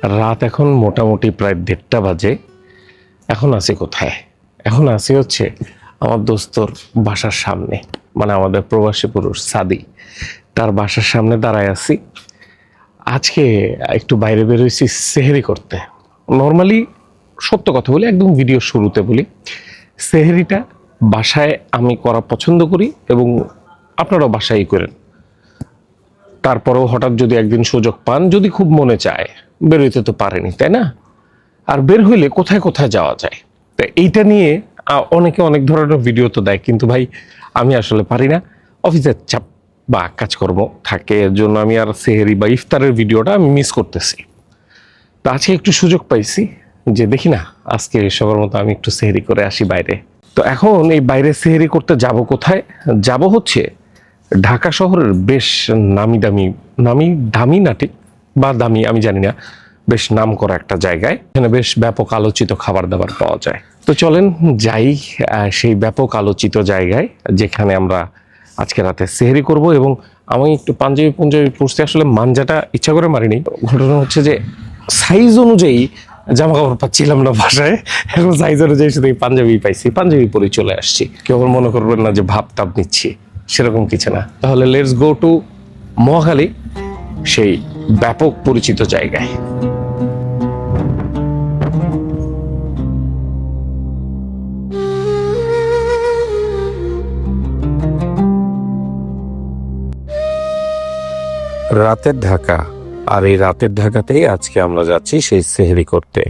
রাত এখন মোটামুটি প্রায় 1:30 বাজে। এখন আছি কোথায়? এখন আছি হচ্ছে আমার দোস্তর বাসার সামনে, মানে আমাদের প্রবাসী পুরুষ সাদি, তার বাসার সামনে দাঁড়ায় আছি। আজকে একটু বাইরে বেরোইছি সেহেরি করতে। নর্মালি সত্য কথা বলি, একদম ভিডিও শুরুতে বলি, সেহেরিটা বাসায় আমি করা পছন্দ করি এবং আপনারাও বাসায় করেন। তারপরেও হঠাৎ যদি একদিন সুযোগ পান, যদি খুব মনে চায়, বেরোইতে তো পারেনি, তাই না? আর বের হইলে কোথায় কোথায় যাওয়া যায়, তো এইটা নিয়ে অনেকে অনেক ধরনের ভিডিও তো দেয়, কিন্তু ভাই আমি আসলে পারি না। অফিসের চাপ বা কাজকর্ম থাকে, এর জন্য আমি আর সেহেরি বা ইফতারের ভিডিওটা আমি মিস করতেছি। তো আজকে একটু সুযোগ পাইছি যে দেখি না, আজকে সবার মতো আমি একটু সেহেরি করে আসি বাইরে। তো এখন এই বাইরে সেহেরি করতে যাব কোথায়? যাব হচ্ছে ঢাকা শহরের বেশ নামি দামি না ঠিক, বা দামি আমি জানি না, বেশ নাম করা একটা জায়গায়, এখানে বেশ ব্যাপক আলোচিত খাবার দাবার পাওয়া যায়। তো চলেন যাই সেই ব্যাপক আলোচিত জায়গায়, যেখানে আমরা আজকে রাতে সেহেরি করব। এবং আমি একটু পাঞ্জাবি পরতে আসলে মাঞ্জাটা ইচ্ছা করে মারিনি। ঘটনা হচ্ছে যে সাইজ অনুযায়ী জামা কাপড় পাচ্ছিলাম না বাসায়, এখন সাইজ অনুযায়ী শুধু পাঞ্জাবি পাইছি, পাঞ্জাবি পরে চলে আসছি। কেউ মনে করবেন না যে ভাব তাপ নিচ্ছি, সেরকম কিছু না। তাহলে লেটস গো টু মহাখালী, সেই ব্যাপক পরিচিত জায়গায়। রাতের ঢাকা, আর এই রাতের ঢাকাতেই আজকে আমরা যাচ্ছি সেই সেহরি করতে।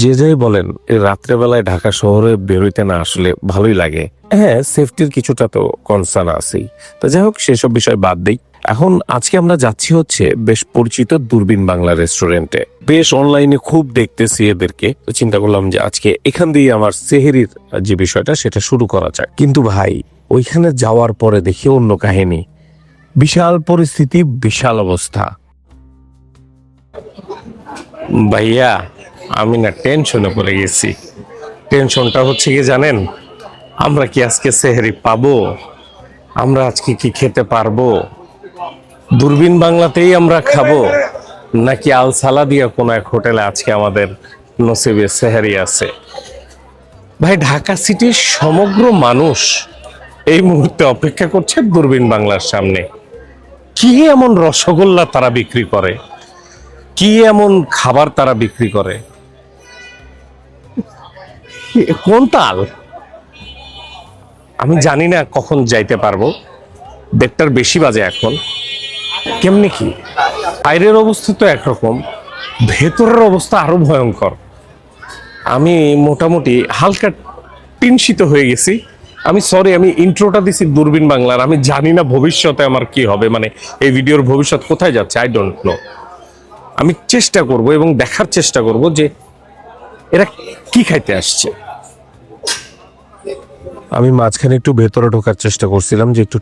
যে যাই বলেন, রাত্রেবেলায় ঢাকা শহরে বেরোইতে না আসলে ভালোই লাগে। হ্যাঁ, সেফটির কিছুটা তো কনসার্ন আছেই। তো যাই হোক, সেসব বিষয় বাদ দেই। এখন আজকে আমরা যাচ্ছি হচ্ছে বেশ পরিচিত দূরবীন বাংলা রেস্টুরেন্টে। বেশ অনলাইনে খুব দেখতেছি এদেরকে, তো চিন্তা করলাম যে আজকে এখান দিয়ে আমার সেহেরির যে বিষয়টা সেটা শুরু করা যাক। কিন্তু ভাই, ওইখানে যাওয়ার পরে দেখি অন্য কাহিনী। বিশাল পরিস্থিতি, বিশাল অবস্থা। ভাইয়া, আমি না টেনশনে পড়ে গেছি। টেনশনটা হচ্ছে কি জানেন, আমরা কি আজকে সেহরি পাবো? আমরা আজকে কি খেতে পারবো? দূরবীন বাংলাতেই আমরা খাবো, নাকি আল সালাদিয়া কোনো এক হোটেলে আজকে আমাদের নসিবে সেহরি আছে? ভাই, ঢাকা সিটির সমগ্র মানুষ এই মুহূর্তে অপেক্ষা করছে দূরবীন বাংলার সামনে। কি এমন রসগোল্লা তারা বিক্রি করে, কি এমন খাবার তারা বিক্রি করে, কোন তাল? আমি জানি না কখন যাইতে পারবো। 1:30 বেশি বাজে এখন। কেমনি কি বাইরের অবস্থা তো একরকম, ভেতরের অবস্থা আরো ভয়ঙ্কর। আমি মোটামুটি হালকা টিনশিত হয়ে গেছি। আমি সরি, আমি ইন্ট্রোটা দিছি দূরবীন বাংলার। আমি জানি না ভবিষ্যতে আমার কি হবে, মানে এই ভিডিওর ভবিষ্যৎ কোথায় যাচ্ছে, আই ডোন্ট নো। আমি চেষ্টা করব এবং দেখার চেষ্টা করব যে এরা কি খাইতে আসছে। আমি মাঝখানে একটু ভেতরে ঢোকার চেষ্টা করছিলাম যে একটু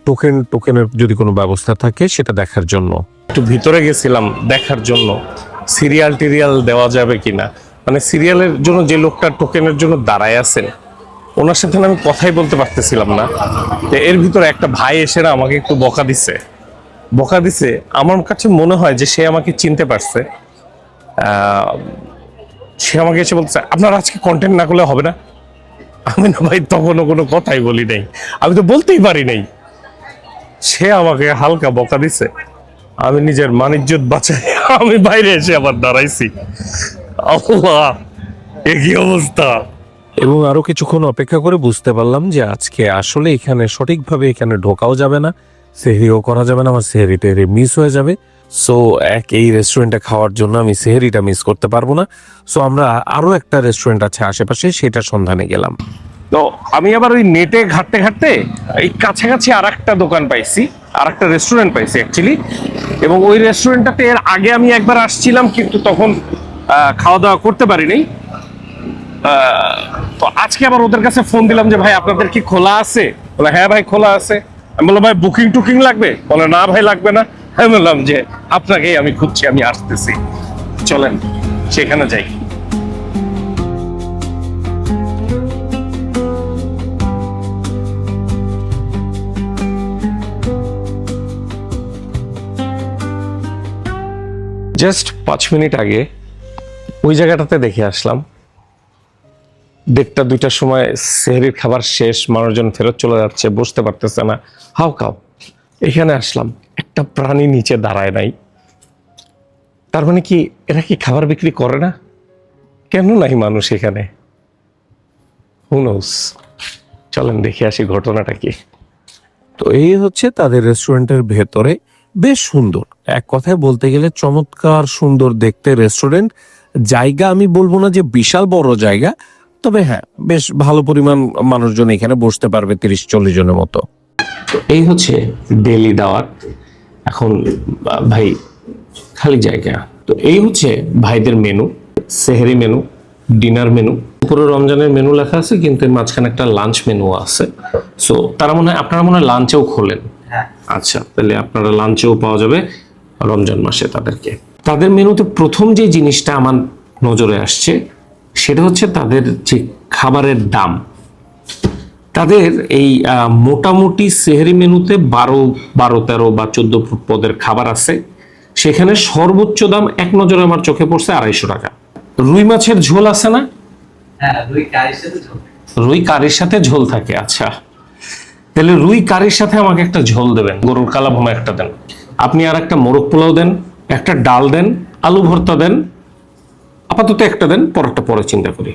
টোকেনের যদি কোনো ব্যবস্থা থাকে সেটা দেখার জন্য। একটু ভিতরে গেছিলাম দেখার জন্য সিরিয়াল টিরিয়াল দেওয়া যাবে কিনা, মানে সিরিয়ালের জন্য যে লোকটা টোকেনের জন্য দাঁড়ায় আছেন, ওনার সাথে আমি কথাই বলতে পারতেছিলাম না। তো এর ভিতরে একটা ভাই এসে না আমাকে একটু বকা দিছে। আমার কাছে মনে হয় যে সে আমাকে চিনতে পারছে। সে আমাকে এসে বলতেছে, আপনার আজকে কন্টেন্ট না করলে হবে না। আমি না ভাই তখনও কোনো কথাই বলি নাই, আমি তো বলতেই পারি নাই। সে আমাকে হালকা বকা দিছে, আমি নিজের মানিজ্জত বাঁচাই আমি বাইরে এসে আবার দাঁড়াইছি। আল্লাহ, এ কি অবস্থা! এবং আরো কিছুক্ষণ অপেক্ষা করে বুঝতে পারলাম যে আজকে আসলে এখানে সঠিকভাবে এখানে ঢোকাও যাবে না, সেহরিও করা যাবে না, আমার সেহরি টেহরি মিস হয়ে যাবে। সো এই রেস্টুরেন্টে খাওয়ার জন্য আমি সেহরিটা মিস করতে পারবো না। সো আমরা আরো একটা রেস্টুরেন্ট আছে আশেপাশে, সেটার সন্ধানে গেলাম। তো আমি আবার ওই নেটে ঘাটতে এই কাছাকাছি আর একটা দোকান পাইছি, আর একটা রেস্টুরেন্ট পাইছি অ্যাকচুয়ালি। এবং ওই রেস্টুরেন্টটাতে এর আগে আমি একবার আসছিলাম, কিন্তু তখন খাওয়া দাওয়া করতে পারিনি। তো আজকে আবার ওদের কাছে ফোন দিলাম যে ভাই আপনাদের কি খোলা আছে? বলে হ্যাঁ ভাই খোলা আছে। আমি বললাম ভাই বুকিং টুকিং লাগবে? বলে না ভাই লাগবে না। আমি বললাম যে আপনাকেই আমি খুঁজছি, আমি আসতেছি, চলেন সেখানে যাই। জাস্ট 5 মিনিট আগে ওই জায়গাটাতে দেখে আসলাম। 1টা 2টার সময় সেহরির খাবার শেষ, মানুষজন ফেরত চলে যাচ্ছে, বসতে পারতেছে না, হাউ খাও। এখানে আসলাম, একটা প্রাণী নিচে দাঁড়ায় নাই। তার মানে কি এরা কি খাবার বিক্রি করে না? কেন নাই মানুষ এখানে? হু নোস। চলেন দেখে আসি ঘটনাটা কি। তো এই হচ্ছে তাদের রেস্টুরেন্টের ভেতরে, বেশ সুন্দর, এক কথায় বলতে গেলে চমৎকার সুন্দর দেখতে রেস্টুরেন্ট। জায়গা আমি বলবো না যে বিশাল বড় জায়গা, তবে হ্যাঁ বেশ ভালো পরিমাণ মানুষজন এখানে বসতে পারবে, 30-40 জনের মতো। তো এই হচ্ছে ডেলি দাওয়াত। এখন ভাই খালি জায়গা। তো এই হচ্ছে ভাইদের মেনু, সেহরি মেনু, ডিনার মেনু। উপরে রমজানের মেনু লেখা আছে, কিন্তু এর মাঝখানে একটা লাঞ্চ মেনু আছে। সো তারা মনে হয়, আপনারা মনে হয় লাঞ্চেও খোলেন। আচ্ছা, তাহলে আপনারা লাঞ্চেও পাওয়া যাবে রমজান মাসে তাদেরকে। তাদের মেনুতে প্রথম যে জিনিসটা আমার নজরে আসছে সেটা হচ্ছে তাদের যে খাবারের দাম। তাদের এই মোটামুটি সেহরি মেনুতে 12, 13 বা 14 পদের খাবার আছে। সেখানে সর্বোচ্চ দাম এক নজরে আমার চোখে পড়ছে 250 টাকা। রুই মাছের ঝোল আছে না? হ্যাঁ, রুই কারির সাথে ঝোল। রুই কারির সাথে ঝোল থাকে, আচ্ছা। তাহলে রুই কারির সাথে আমাকে একটা ঝোল দেবেন, গরুর কালা ভুনা একটা দেন, আপনি আর একটা মোরগ পোলাও দেন, একটা ডাল দেন, আলু ভর্তা দেন, আপাতত একটা দেন, পরেরটা পরে চিন্তা করি।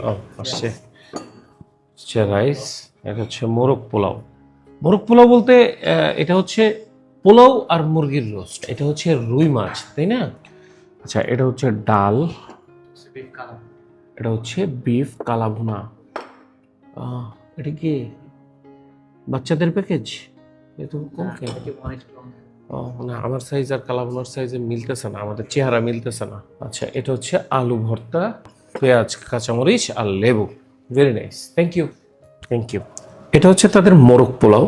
রাইস, এটা হচ্ছে মোরগ পোলাও। মোরগ পোলাও বলতে এটা হচ্ছে পোলাও আর মুরগির রোস্ট। এটা হচ্ছে রুই মাছ, তাই না? আচ্ছা, এটা হচ্ছে ডাল, এটা হচ্ছে বিফ কালা ভুনা। এটা কি বাচ্চাদের প্যাকেজ? এটা কম কেন? না, আমার সাইজ আর কালাভুনার সাইজে মিলতেছে না, আমাদের চেহারা মিলতেছে না। আচ্ছা, এটা হচ্ছে আলু ভর্তা, পেঁয়াজ, কাঁচামরিচ আর লেবু। Very nice, thank you, thank you. এটা হচ্ছে তাদের মোরগ পোলাও।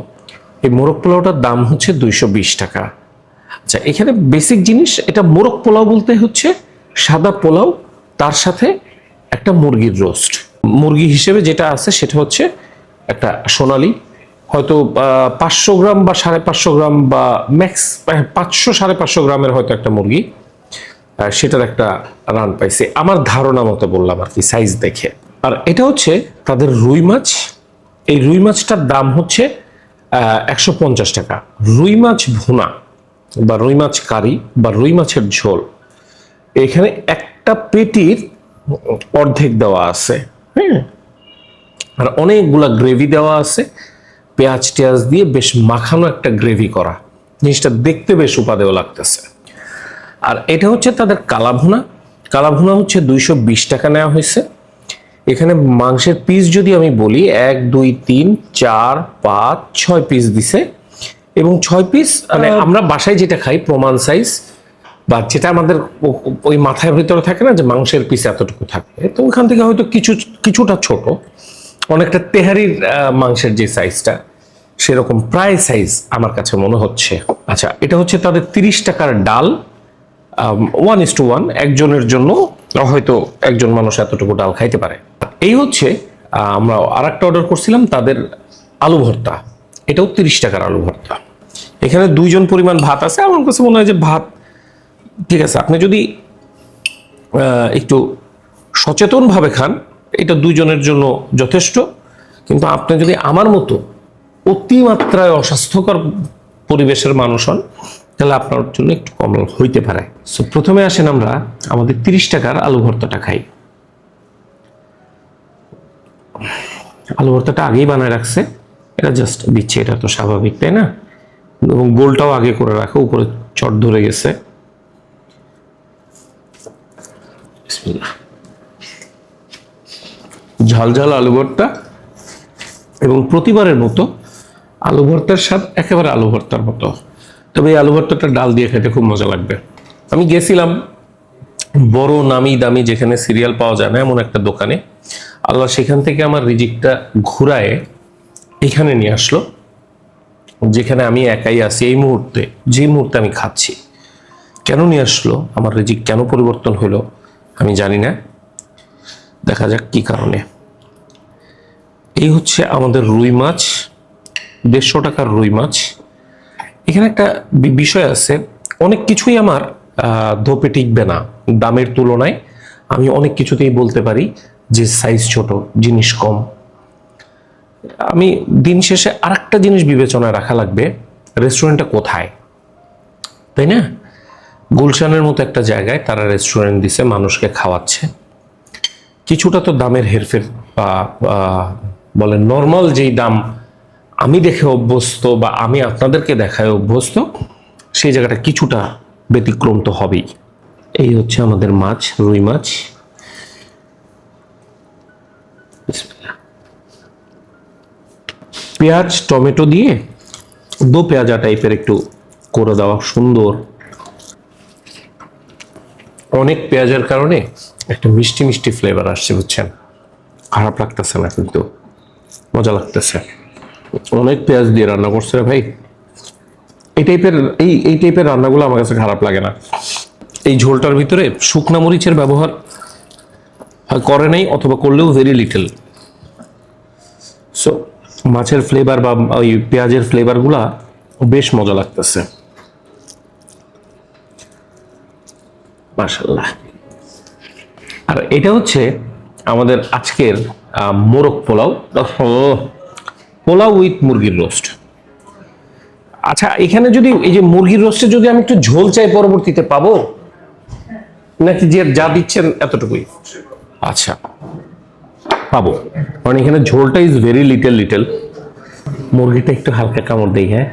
এই মোরগ পোলাওটার দাম হচ্ছে 220 টাকা। আচ্ছা, এখানে বেসিক জিনিস, এটা মোরগ পোলাও বলতে হচ্ছে সাদা পোলাও, তার সাথে একটা মুরগির রোস্ট। মুরগি হিসেবে যেটা আছে সেটা হচ্ছে একটা সোনালি, হয়তো 500 গ্রাম বা 550 গ্রাম বা ম্যাক্স 500-550 গ্রামের হয়তো একটা মুরগি, সেটার একটা রান পাইছে আমার ধারণা মতো, বললাম আর কি সাইজ দেখে। আর এটা হচ্ছে তাদের রুই মাছ। এই রুই মাছটার দাম হচ্ছে 150 টাকা। রুই মাছ ভুনা বা রুই মাছ কারি বা রুই মাছের ঝোল, এখানে একটা পেটির অর্ধেক দেওয়া আছে, হ্যাঁ। আর অনেকগুলা গ্রেভি দেওয়া আছে, পেঁয়াজ টেয়াজ দিয়ে বেশ মাখানো একটা গ্রেভি করা, জিনিসটা দেখতে বেশ উপাদেয় লাগতেছে। আর এটা হচ্ছে তাদের কালাভুনা। কালাভুনা হচ্ছে 220 টাকা নেওয়া হয়েছে। এখানে মাংসের পিস যদি আমি বলি, 1 2 3 4 5 6 পিস দিছে, এবং 6 পিস মানে আমরা বাসায় যেটা খাই প্রমাণ সাইজ, বা যেটা আমাদের ওই মাথার ভিতরে থাকে না যে মাংসের পিস এতটুকু থাকে, তো ওখান থেকে হয়তো কিছুটা ছোট, অনেকটা তেহারির মাংসের যে সাইজটা সেরকম প্রায় সাইজ আমার কাছে মনে হচ্ছে। আচ্ছা, এটা হচ্ছে তাদের 30 টাকার ডাল, 1:1, একজনের জন্য হয়তো একজন মানুষ এতটুকু ডাল খাইতে পারে। এই হচ্ছে আমরা আর একটা অর্ডার করছিলাম তাদের আলু ভর্তা, এটাও 30 টাকার আলু ভর্তা। এখানে 2 জন পরিমাণ ভাত আছে। আমার কাছে মনে হয় যে ভাত ঠিক আছে, আপনি যদি একটু সচেতনভাবে খান এটা 2 জনের জন্য যথেষ্ট। কিন্তু আপনি যদি আমার মতো অতিমাত্রায় অস্বাস্থ্যকর পরিবেশের মানুষ হন, তাহলে আপনার জন্য একটু কম হইতে পারে। সো প্রথমে আসেন আমরা আমাদের 30 টাকার আলু ভর্তাটা খাই। আলু ভর্তাটা আগেই বানায় রাখছে, এটা জাস্ট দিচ্ছে, এটা তো স্বাভাবিক, তাই না? এবং গোলটাও আগে করে রাখো, উপরে চট ধরে গেছে। ঝালঝাল আলু ভর্তা, এবং প্রতিবারের মতো আলু ভর্তার স্বাদ একেবারে আলু ভর্তার মতো। তবে এই আলু ভর্তাটা ডাল দিয়ে খেতে খুব মজা লাগবে। আমি গেছিলাম বড় নামি দামি যেখানে সিরিয়াল পাওয়া যায় না এমন একটা দোকানে, আল্লাহ সেখান থেকে আমার রিজিকটা ঘুরায় এখানে নিয়ে আসলো, যেখানে আমি একাই আছি এই মুহূর্তে, যে মুহূর্তে আমি খাচ্ছি। কেন নিয়ে আসলো, আমার রিজিক কেন পরিবর্তন হলো আমি জানি না, দেখা যাক কি কারণে। এই হচ্ছে আমাদের রুই মাছ, 150 টাকার রুই মাছ। এখানে একটা বিষয় আছে, অনেক কিছুই আমার ধোপে টিকবে না দামের তুলনায়। আমি অনেক কিছুতেই বলতে পারি যে সাইজ ছোট, জিনিস কম। আমি দিন শেষে আরেকটা জিনিস বিবেচনায় রাখা লাগবে, রেস্টুরেন্টটা কোথায়, তাই না? গুলশানের মতো একটা জায়গায় তারা রেস্টুরেন্ট দিছে, মানুষকে খাওয়াচ্ছে, কিছুটা তো দামের হেরফের বা বলেন নর্মাল যেই দাম আমি দেখে অভ্যস্ত বা আমি আপনাদেরকে দেখায় অভ্যস্ত, সেই জায়গাটা কিছুটা ব্যতিক্রম তো হবেই। এই হচ্ছে আমাদের মাছ, রুই মাছ। পেঁয়াজ টমেটো দিয়ে দো পেঁয়াজা টাইপের একটু করে দেওয়া, সুন্দর। অনেক পেঁয়াজের কারণে একটা মিষ্টি মিষ্টি ফ্লেভার আসছে, বুঝছেন? খারাপ লাগতেছে না, কিন্তু মজা লাগতেছে। অনেক পেঁয়াজ দিয়ে রান্না করছে রে ভাই। এই টাইপের রান্নাগুলো আমার কাছে খারাপ লাগে না। এই ঝোলটার ভিতরে শুকনা মরিচের ব্যবহার করে নাই, অথবা করলেও ভেরি লিটল। সো মাছের ফ্লেভার বা ওই পেঁয়াজের ফ্লেভারগুলা বেশ মজা লাগতেছে, মাশাআল্লাহ। আর এটা হচ্ছে আমাদের আজকের মোরগ পোলাও, পোলাও উইথ মুরগির রোস্ট। আচ্ছা, এখানে যদি এই যে মুরগির রোস্টে যদি আমি একটু ঝোল চাই পরবর্তীতে পাবো, নাকি যে যা দিচ্ছেন এতটুকুই? আচ্ছা, পাবো, কারণ এখানে ঝোলটা ইজ ভেরি লিটল লিটল। মুরগিটা একটু হালকা কামড় দেই। হ্যাঁ,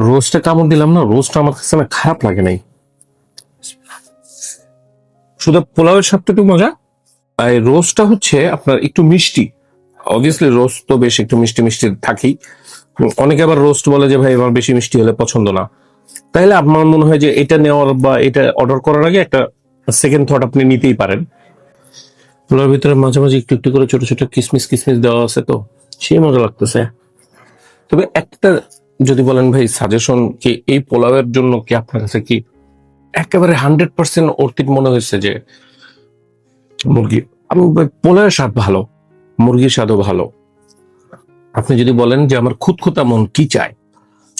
রোস্টে কামড় দিলাম না, রোস্ট আমার কাছে না খারাপ লাগে নাই, শুধু পোলাওয়ের সাথে একটু মজা। আর রোস্টটা হচ্ছে আপনার একটু মিষ্টি, অবভিয়াসলি রোস্ট তো বেশ একটু মিষ্টি মিষ্টি থাকেই। অনেকে আবার রোস্ট বলে যে ভাই আমার বেশি মিষ্টি হলে পছন্দ না, তাইলে আমার মনে হয় যে এটা নেওয়ার বা এটা অর্ডার করার আগে একটা সেকেন্ড থট আপনি নিতেই পারেন। পোলাওর ভিতরে মাঝে মাঝে একটু একটু করে ছোট ছোট কিসমিস কিসমিস দেওয়া আছে, তো সেই মজা লাগতেছে। তবে একটা যদি বলেন ভাই সাজেশন, কি এই পোলাওয়ের জন্য কি আপনার কাছে কি একেবারে 100% অর্থিত মনে হয়েছে যে মুরগি? আমি পোলাওয়ের স্বাদ ভালো, মুরগির স্বাদও ভালো। আপনি যদি বলেন যে আমার খুঁতখুঁতা মন কি চায়,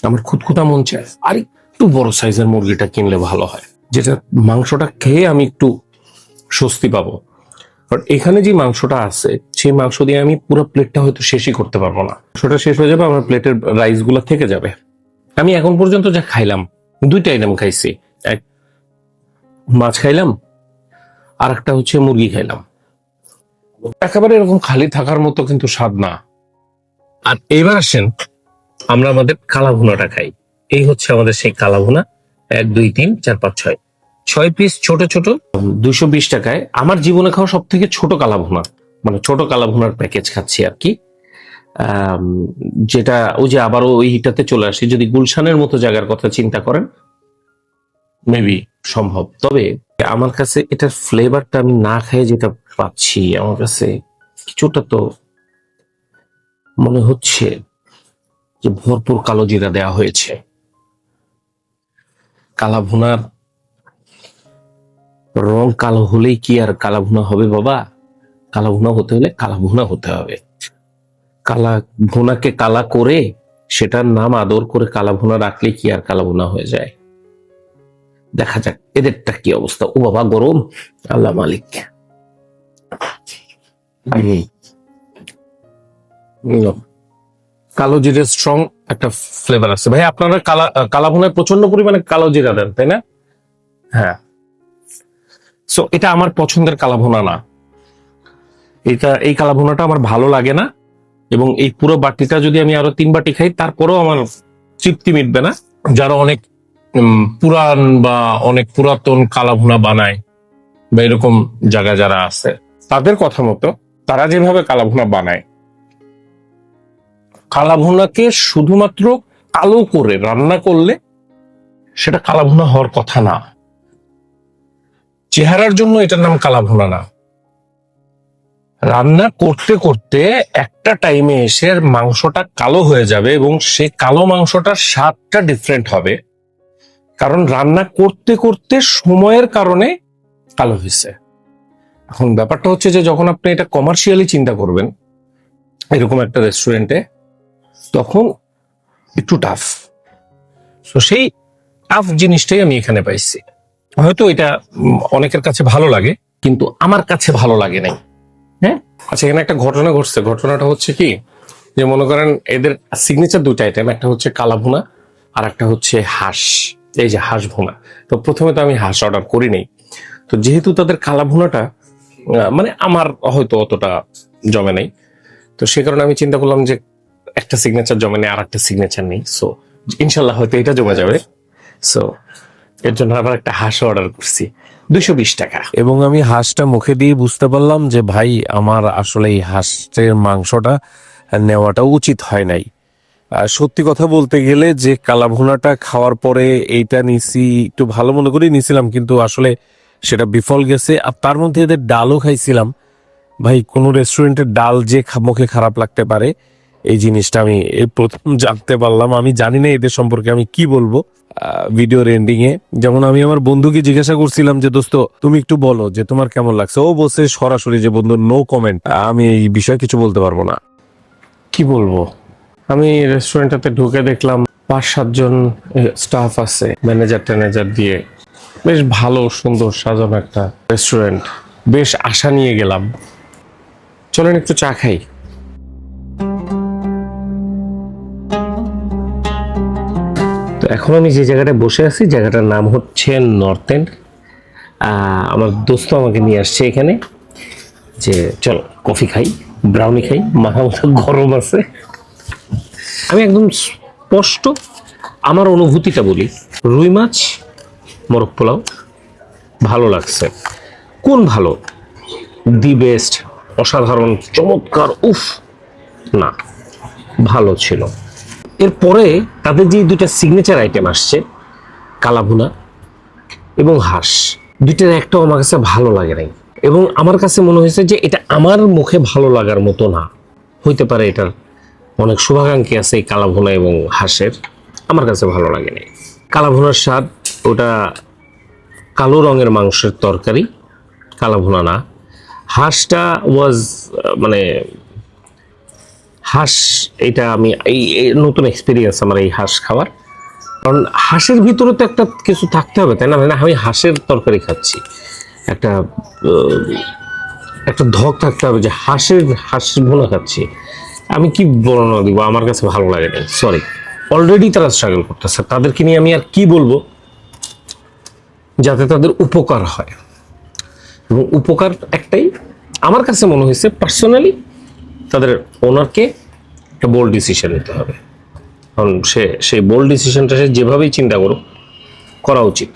আমার খুঁতখুঁতা মন চায় আর একটু বড় সাইজের মুরগিটা কিনলে ভালো হয়, যেটা মাংসটা খেয়ে আমি একটু স্বস্তি পাবো। বাট এখানে যে মাংসটা আছে, সেই মাংস দিয়ে আমি পুরো প্লেটটা হয়তো শেষই করতে পারবো না। মাংসটা শেষ হয়ে যাবে, আমার প্লেটের রাইস গুলা থেকে যাবে। আমি এখন পর্যন্ত যা খাইলাম, দুইটা আইটেম খাইছি, এক মাছ খাইলাম, আর একটা হচ্ছে মুরগি খাইলাম। একেবারে এরকম খালি থাকার মতো কিন্তু স্বাদ না। আর এবার আসেন আমরা আমাদের কালা ভুনাটা খাই। এই হচ্ছে আমাদের সেই কালা ভুনা, 1 2 3 4 5 6 পিস ছোট ছোট, 220 টাকায়। আমার জীবনে খাওয়া সব থেকে ছোট কালা ভুনা, মানে ছোট কালা ভুনার প্যাকেজ খাচ্ছি আর কি। যেটা ওই যে আবারও ওইটাতে চলে আসি, যদি গুলশানের মতো জায়গার কথা চিন্তা করেন মেবি সম্ভব। তবে আমার কাছে এটার ফ্লেভারটা আমি না খেয়ে যেটা পাচ্ছি, আমার কাছে কিছুটা তো মনে হচ্ছে যে ভরপুর কালো জিরা দেওয়া হয়েছে। কালা ভুনার রং কালো হলেই কি আর কালা ভুনা হবে বাবা? কালা ভুনা হতে হলে কালা ভুনা হতে হবে। কালা ভুনাকে কালা করে সেটার নাম আদর করে কালা ভুনা রাখলে কি আর কালা ভুনা হয়ে যায়? দেখা যাক এদেরটা কি অবস্থা। ও বাবা, গরম, আল্লাহ মালিক। কালো জিরে স্ট্রং একটা ফ্লেভার আছে ভাই। আপনারা কালা ভুনায় প্রচন্ড পরিমাণে কালো জিরা দেন, তাই না? হ্যাঁ। সো এটা আমার পছন্দের কালা ভুনা না। এই কালা ভুনাটা আমার ভালো লাগে না, এবং এই পুরো বাটিটা যদি আমি আরো 3 বাটি খাই তারপরেও আমার তৃপ্তি মিটবে না। যারা অনেক পুরান বা অনেক পুরাতন কালা ভুনা বানায় বা এরকম জায়গায় যারা আছে, তাদের কথা মতো তারা যেভাবে কালা ভুনা বানায়, কালা ভুনাকে শুধুমাত্র কালো করে রান্না করলে সেটা কালা ভুনা হওয়ার কথা না। চেহারার জন্য এটার নাম কালা ভুনা না। রান্না করতে করতে একটা টাইমে এসে মাংসটা কালো হয়ে যাবে, এবং সে কালো মাংসটার স্বাদটা ডিফারেন্ট হবে, কারণ রান্না করতে করতে সময়ের কারণে কালো হয়েছে। এখন ব্যাপারটা হচ্ছে যে যখন আপনি এটা কমার্শিয়ালি চিন্তা করবেন এরকম একটা রেস্টুরেন্টে, তখন একটু টাফ। তো সেই টাফ জিনিসটাই আমি এখানে পাইছি। হয়তো এটা অনেকের কাছে ভালো লাগে, কিন্তু আমার কাছে ভালো লাগে নাই। হ্যাঁ, আচ্ছা, এখানে একটা ঘটনা ঘটছে। ঘটনাটা হচ্ছে কি, যে মনে করেন এদের সিগনেচার দুইটা আইটেম, একটা হচ্ছে কালা ভুনা আর একটা হচ্ছে হাঁস। এই যে হাঁস ভুনা, তো প্রথমে তো আমি হাঁস অর্ডার করি নাই। তো যেহেতু তাদের কালা ভুনাটা মানে আমার হয়তো অতটা জমে নাই, তো সে কারণে আমি চিন্তা করলাম যে একটা সিগনেচার জমে নেই আর একটা সিগনেচার নেই, সো ইনশাল্লাহ হয়তো এটা জমে যাবে। সো এর জন্য আবার একটা হাঁস অর্ডার করছি 220 টাকা। এবং আমি হাঁসটা মুখে দিয়ে বুঝতে পারলাম যে ভাই আমার আসলে এই হাঁসের মাংসটা নেওয়াটা উচিত হয় নাই। সত্যি কথা বলতে গেলে যে কালাভুনাটা খাওয়ার পরে এইটা নিছি, একটু ভালো মনে করে নিছিলাম, কিন্তু আসলে সেটা বিফল গেছে। আর তার মধ্যে এদের ডালও খাইছিলাম। ভাই, কোনো রেস্টুরেন্টের ডাল যে মুখে খারাপ লাগতে পারে, এই জিনিসটা আমি এই প্রথম জানতে পারলাম। আমি জানি না এদের সম্পর্কে আমি কি বলবো। ভিডিওর এন্ডিং এ যেমন আমি আমার বন্ধুকে জিজ্ঞাসা করছিলাম যে দোস্ত তুমি একটু বলো যে তোমার কেমন লাগছে, ও বলছে সরাসরি যে বন্ধু নো কমেন্ট, আমি এই বিষয়ে কিছু বলতে পারবো না। কি বলবো, আমি রেস্টুরেন্টটাতে ঢুকে দেখলাম 5-7 জন স্টাফ আছে, ম্যানেজার ট্যানেজার দিয়ে। বেশ ভালো সুন্দর সাজানো একটা রেস্টুরেন্ট, বেশ আশা নিয়ে গেলাম। চলেন একটু চা খাই। তো এখন আমি যে জায়গাটায় বসে আছি, জায়গাটার নাম হচ্ছে নর্থ এন্ড। আমার দোস্ত আমাকে নিয়ে আসছে এখানে, যে চল কফি খাই, ব্রাউনি খাই, মাথা মাথা গরম আছে। আমি একদম স্পষ্ট আমার অনুভূতিটা বলি। রুই মাছ, মোরগ পোলাও ভালো লাগছে। কোন ভালো? দি বেস্ট, অসাধারণ, চমৎকার, উফ না, ভালো ছিল। এরপরে তাদের যে দুইটা সিগনেচার আইটেম আসছে, কালাভুনা এবং হাঁস, দুইটার একটাও আমার কাছে ভালো লাগে নাই। এবং আমার কাছে মনে হয়েছে যে এটা আমার মুখে ভালো লাগার মতো না। হইতে পারে এটার অনেক শুভাকাঙ্ক্ষী আছে এই কালাভুনা এবং হাঁসের, আমার কাছে ভালো লাগে নাই। কালাভুনার স্বাদ, ওটা কালো রঙের মাংসের তরকারি, কালাভুনা না। হাঁসটা ওয়াজ মানে হাঁস, এটা আমি এই নতুন এক্সপিরিয়েন্স আমার এই হাঁস খাওয়ার। কারণ হাঁসের ভিতরে তো একটা কিছু থাকতে হবে, তাই না? মানে আমি হাঁসের তরকারি খাচ্ছি, একটা একটা ধক থাকতে হবে যে হাঁস ভুনা খাচ্ছি। আমি কি বর্ণনা দিব, আমার কাছে ভালো লাগে না, সরি। অলরেডি তারা স্ট্রাগল করতেছে, তাদেরকে নিয়ে আমি আর কি বলবো, যাতে তাদের উপকার হয়। এবং উপকার একটাই, আমার কাছে মনে হয়েছে পার্সোনালি তাদের ওনারকে একটা বোল্ড ডিসিশন নিতে হবে। কারণ সেই বোল্ড ডিসিশনটা সে যেভাবেই চিন্তা করুক, করা উচিত।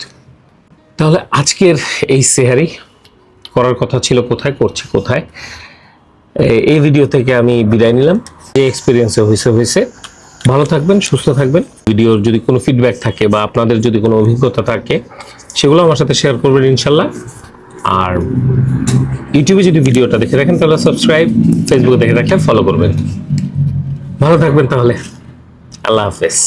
তাহলে আজকের এই সেহারি করার কথা ছিল কোথায়, করছি কোথায়, এই ভিডিও থেকে আমি বিদায় নিলাম। যে এক্সপিরিয়েন্সে হয়েছে। ভালো থাকবেন, সুস্থ থাকবেন। ভিডিওর যদি কোনো ফিডব্যাক থাকে বা আপনাদের যদি কোনো অভিজ্ঞতা থাকে, সেগুলো আমার সাথে শেয়ার করবেন ইনশাল্লাহ। আর ইউটিউবে যদি ভিডিওটা দেখে রাখেন তাহলে সাবস্ক্রাইব, ফেসবুকে দেখে রাখলে ফলো করবেন। ভালো থাকবেন তাহলে, আল্লাহ হাফেজ।